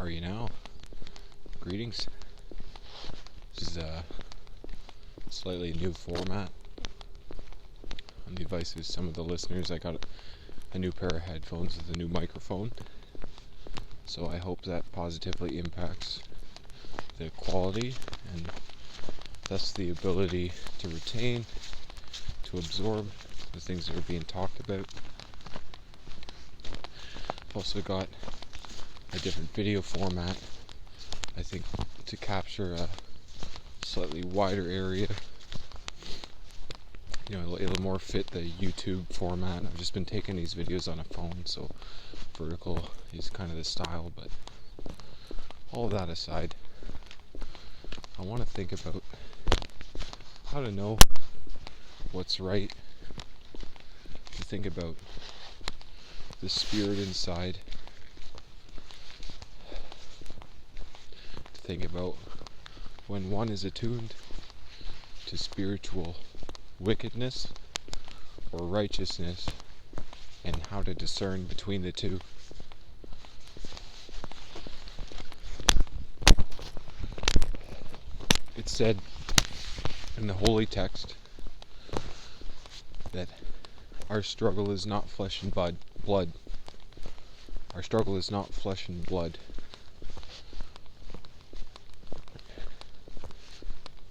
are you now? Greetings. This is a slightly new format. On the advice of some of the listeners, I got a new pair of headphones with a new microphone. So I hope that positively impacts the quality and thus the ability to retain, to absorb the things that are being talked about. I've also got a different video format, I think, to capture a slightly wider area. It'll more fit the YouTube format. I've just been taking these videos on a phone, so vertical is kind of the style, but all of that aside, I want to think about how to know what's right, to think about the spirit inside, to think about when one is attuned to spiritual wickedness or righteousness, and how to discern between the two. It's said in the holy text that our struggle is not flesh and blood. Our struggle is not flesh and blood,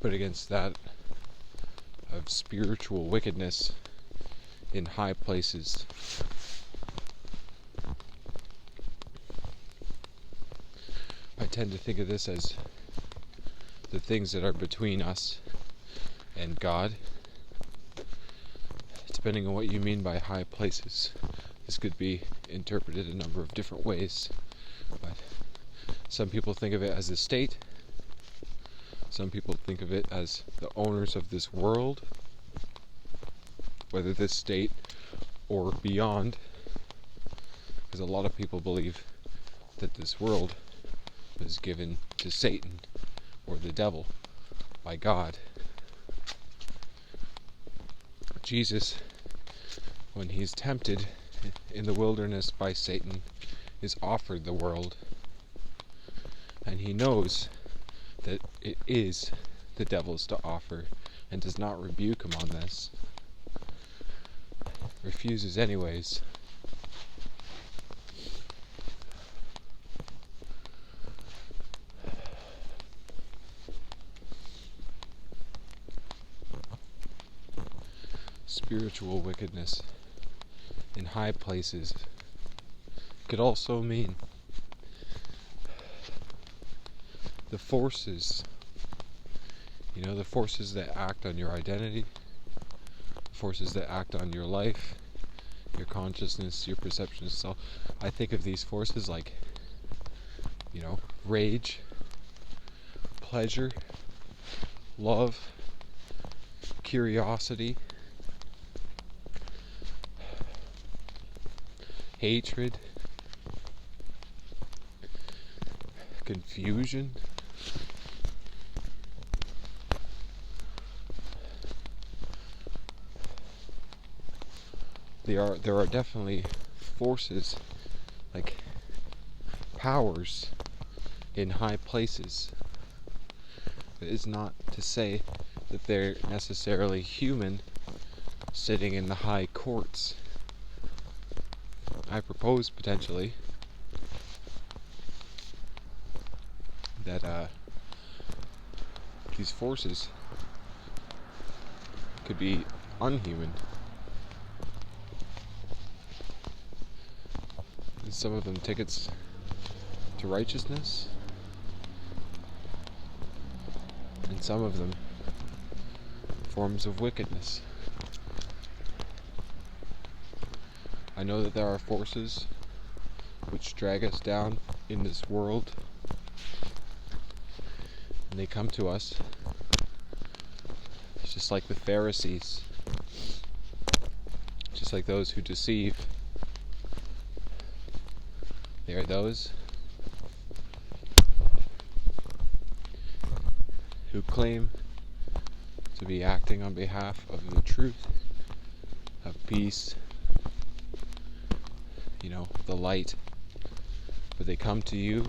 but against that of spiritual wickedness in high places. I tend to think of this as the things that are between us and God, depending on what you mean by high places. This could be interpreted a number of different ways, but some people think of it as the state. Some people think of it as the owners of this world, whether this state or beyond, because a lot of people believe that this world was given to Satan or the devil by God. Jesus, when he's tempted in the wilderness by Satan, is offered the world, and he knows that it is the devil's to offer, and does not rebuke him on this. Refuses anyways. Spiritual wickedness in high places could also mean the forces, the forces that act on your identity, the forces that act on your life, your consciousness, your perception of self. I think of these forces like, rage, pleasure, love, curiosity, hatred, confusion, there are definitely forces, like powers, in high places. It is not to say that they're necessarily human sitting in the high courts. I propose potentially that these forces could be unhuman. And some of them tickets to righteousness, and some of them forms of wickedness. I know that there are forces which drag us down in this world, and they come to us. It's just like the Pharisees, just like those who deceive. They are those who claim to be acting on behalf of the truth, of peace, the light, but they come to you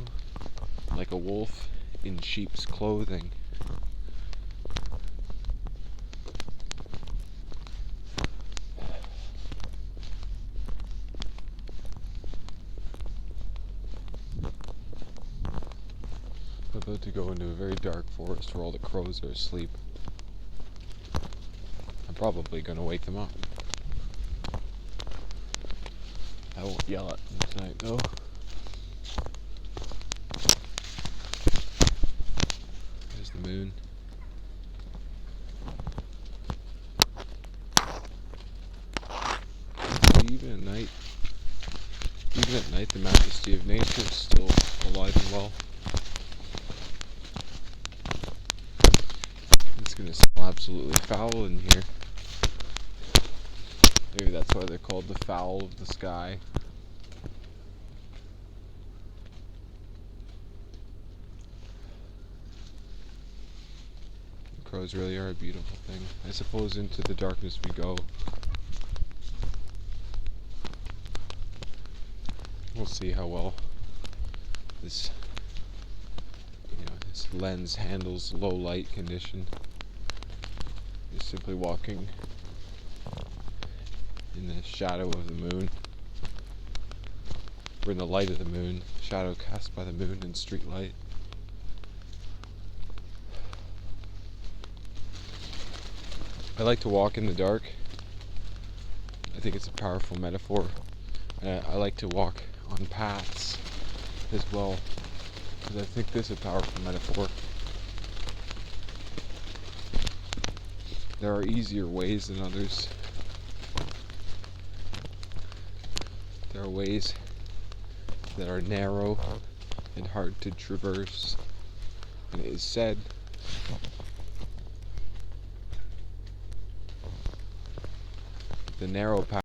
like a wolf in sheep's clothing. I'm about to go into a very dark forest where all the crows are asleep. I'm probably going to wake them up. I won't yell at them tonight, though. There's the moon. Even at night, the majesty of nature is still alive and well. It's going to smell absolutely foul in here. Maybe that's why they're called the fowl of the sky. Crows really are a beautiful thing. I suppose into the darkness we go. We'll see how well this lens handles low light condition. Just simply walking in the shadow of the moon, or in the light of the moon, shadow cast by the moon and street light. I like to walk in the dark. I think it's a powerful metaphor. I like to walk on paths as well, because I think this is a powerful metaphor. There are easier ways than others. There are ways that are narrow and hard to traverse. And it is said the narrow path